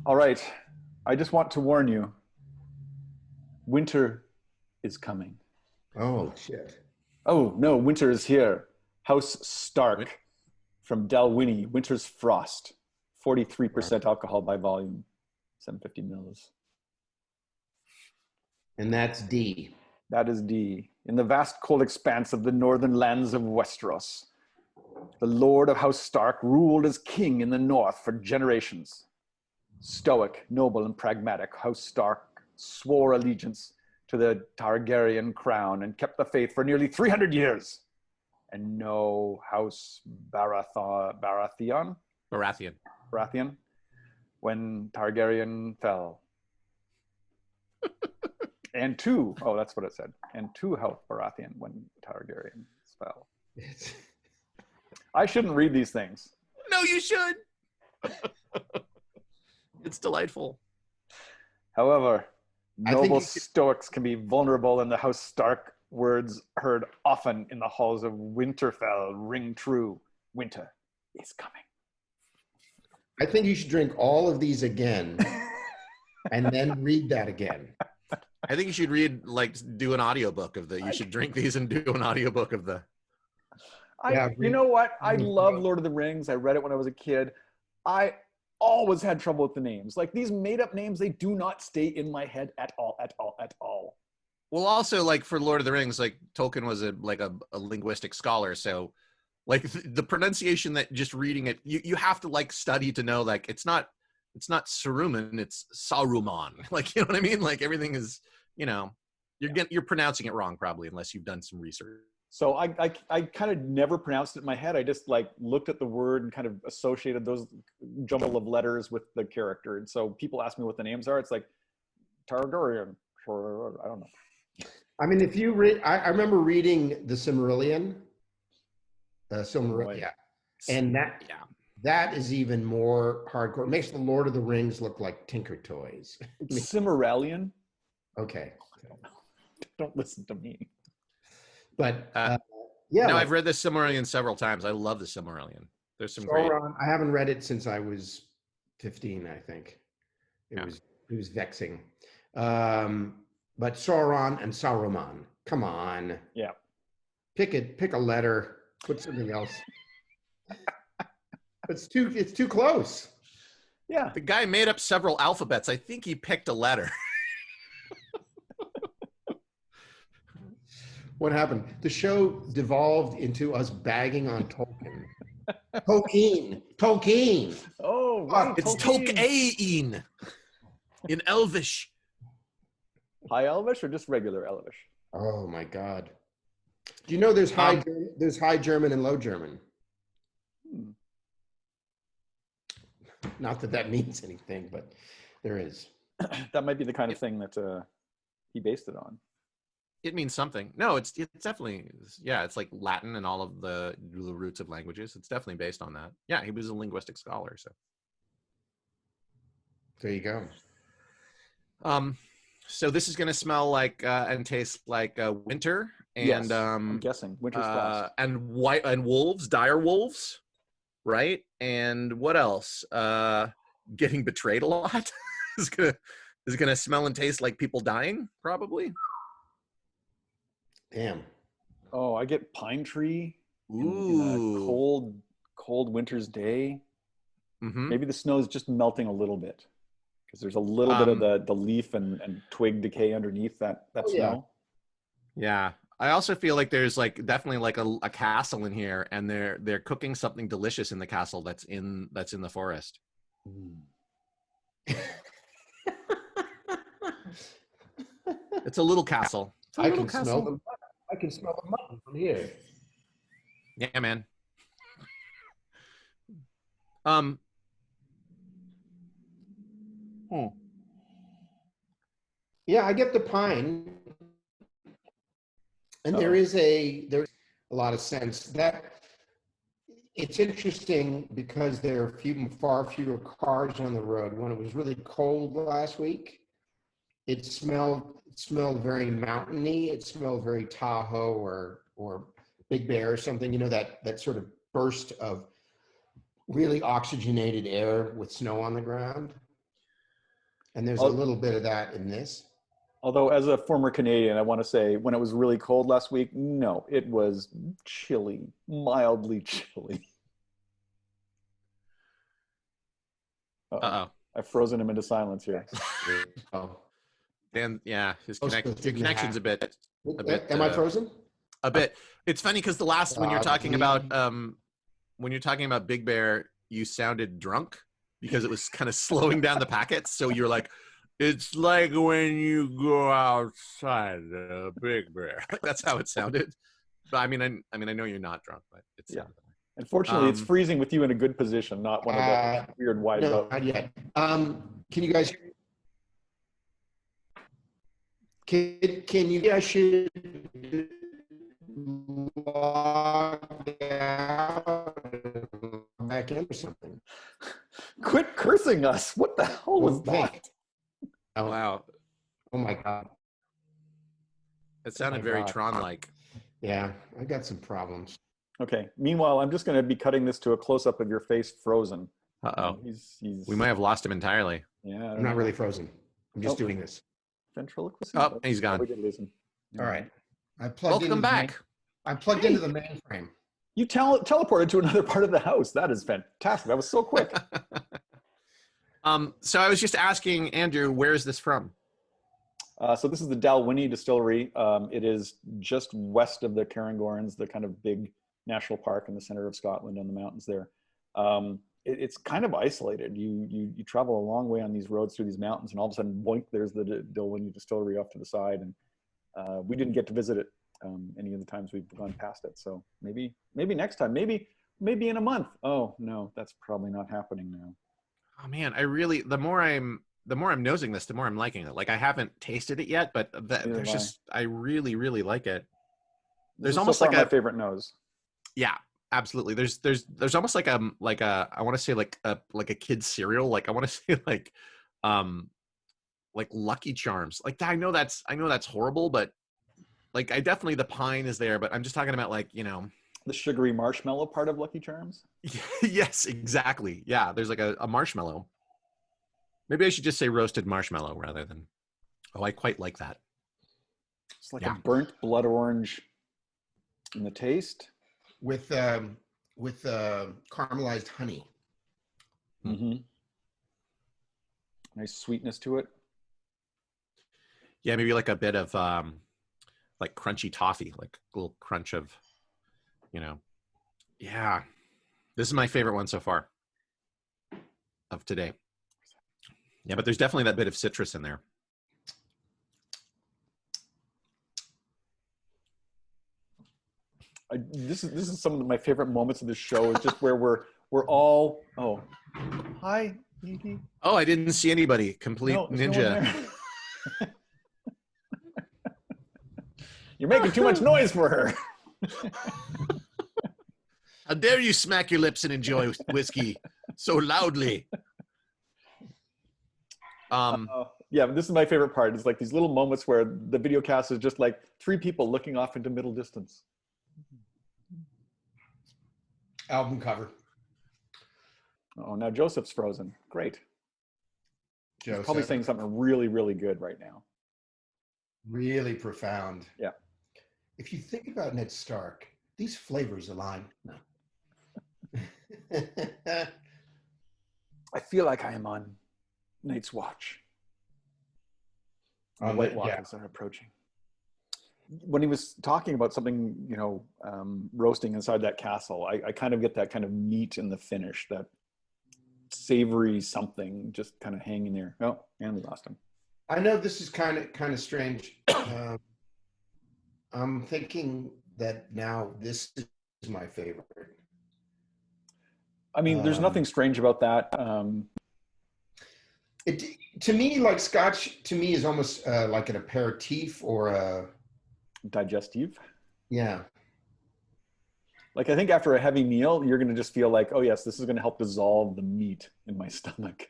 All right. I just want to warn you. Winter is coming. Oh, shit. Oh, no, winter is here. House Stark from Dalwhinnie, Winter's Frost. 43% alcohol by volume. 750 mils. And that's D. That is D. In the vast cold expanse of the northern lands of Westeros, the Lord of House Stark ruled as king in the north for generations. Stoic, noble, and pragmatic, House Stark swore allegiance to the Targaryan crown and kept the faith for nearly 300 years. And no House Baratheon, when Targaryen fell. And two, oh, that's what it said. And two House Baratheon when Targaryen fell. I shouldn't read these things. No, you should. It's delightful. However, noble Stoics can be vulnerable, and the House Stark words heard often in the halls of Winterfell ring true. Winter is coming. I think you should drink all of these again and then read that again. I think you should read, like, do an audiobook of you should drink these and do an audiobook of the. You know what? I love Lord of the Rings. I read it when I was a kid. I always had trouble with the names. Like, these made up names, they do not stay in my head at all. Well, also, like, for Lord of the Rings, like, Tolkien was a linguistic scholar, so like the pronunciation, that just reading it, you have to like study to know, like, it's not Saruman, it's Saruman. Like, you know what I mean? Like, everything is, you're pronouncing it wrong probably unless you've done some research. So I kind of never pronounced it in my head. I just like looked at the word and kind of associated those jumble of letters with the character. And so people ask me what the names are. It's like Targaryen, or I don't know. I mean, if you read, I remember reading the Silmarillion. Yeah. And that is even more hardcore. It makes the Lord of the Rings look like Tinker Toys. Silmarillion? Okay. Don't listen to me. But no, I've read the Silmarillion several times. I love the Silmarillion. There's some great. I haven't read it since I was 15, I think. It was vexing. But Sauron and Saruman, come on. Yeah. Pick a letter. Put something else. It's too close. Yeah. The guy made up several alphabets. I think he picked a letter. What happened? The show devolved into us bagging on Tolkien. Tolkien. Oh, right. It's Tolkien in Elvish. High Elvish or just regular Elvish? Oh my God. Do you know there's High German and Low German? Not that means anything, but there is. That might be the kind of thing that he based it on. It means something. No, it's definitely, it's like Latin and all of the roots of languages. It's definitely based on that. Yeah, he was a linguistic scholar, so. There you go. So this is going to smell like and taste like winter, and yes, I'm guessing winter's frost. And wolves, dire wolves, right? And what else? Getting betrayed a lot. is gonna smell and taste like people dying, probably. Damn. Oh, I get pine tree in a cold winter's day. Mm-hmm. Maybe the snow is just melting a little bit because there's a little bit of the leaf and twig decay underneath that snow. Yeah. I also feel like there's like definitely like a castle in here, and they're cooking something delicious in the castle that's in the forest. It's a little castle. I can smell the mutton from here. Yeah, man. Yeah, I get the pine, and there's a lot of sense that it's interesting because there are far fewer cars on the road. When it was really cold last week, it smelled very mountainy. It smelled very Tahoe or Big Bear or something. You know, that sort of burst of really oxygenated air with snow on the ground. And there's a little bit of that in this. Although, as a former Canadian, I want to say when it was really cold last week, no, it was chilly, mildly chilly. Uh-oh. I've frozen him into silence here. Oh. Dan, yeah, your connection's a bit. Am I frozen? A bit. It's funny because the last when you're talking about Big Bear, you sounded drunk because it was kind of slowing down the packets. So you're like, it's like when you go outside a Big Bear. That's how it sounded. But I mean, I know you're not drunk, but it sounded that way. Unfortunately, it's freezing with you in a good position, not one of the weird wide. No, not yet. Can you guys hear me? Can you guys should log out back in or something? Quit cursing us. What the hell was that? Oh, wow. Oh my God. It sounded very Tron-like. Yeah, I got some problems. Okay. Meanwhile, I'm just going to be cutting this to a close-up of your face frozen. Uh-oh. He's We might have lost him entirely. Yeah. I'm not really frozen. I'm just doing this. Ventriloquist? Oh, he's gone. We did lose him. All right. I plugged Welcome back. I plugged into the mainframe. You teleported to another part of the house. That is fantastic. That was so quick. So I was just asking Andrew, where is this from? So this is the Dalwhinnie distillery. It is just west of the Cairngorms, the kind of big national park in the center of Scotland and the mountains there. It's kind of isolated. You travel a long way on these roads through these mountains, and all of a sudden, boink, there's the Dalwhinnie distillery off to the side. And we didn't get to visit it any of the times we've gone past it. So maybe next time, maybe in a month. Oh no, that's probably not happening now. Oh man, the more I'm nosing this, the more I'm liking it. Like I haven't tasted it yet, but I really, really like it. There's almost like my favorite nose. Yeah, absolutely. There's almost like I want to say like a kid's cereal. Like I want to say like Lucky Charms. Like I know that's horrible, but like I definitely the pine is there. But I'm just talking about like the sugary marshmallow part of Lucky Charms. Yes, exactly. Yeah, there's like a marshmallow. Maybe I should just say roasted marshmallow rather than. Oh, I quite like that. It's like a burnt blood orange in the taste. With caramelized honey. Mm-hmm. Nice sweetness to it. Yeah, maybe like a bit of like crunchy toffee, like a little crunch of, Yeah, this is my favorite one so far of today. Yeah, but there's definitely that bit of citrus in there. This is some of my favorite moments of the show. Is just where we're all. Oh, hi, Edie. Oh, I didn't see anybody. Complete ninja. No You're making too much noise for her. How dare you smack your lips and enjoy whiskey so loudly? Yeah, this is my favorite part. It's like these little moments where the video cast is just like three people looking off into middle distance. Album cover. Oh, now Joseph's frozen. Great. Joseph. He's probably saying something really, really good right now. Really profound. Yeah. If you think about Ned Stark, these flavors align. No. I feel like I am on Night's Watch. White Walkers are approaching. When he was talking about something, roasting inside that castle, I kind of get that kind of meat in the finish, that savory something just kind of hanging there. Oh, and we lost him. I know this is kind of strange. I'm thinking that now this is my favorite. I mean, there's nothing strange about that. To me, like Scotch, to me is almost like an aperitif or a digestive. Yeah. Like I think after a heavy meal, you're going to just feel like, oh yes, this is going to help dissolve the meat in my stomach.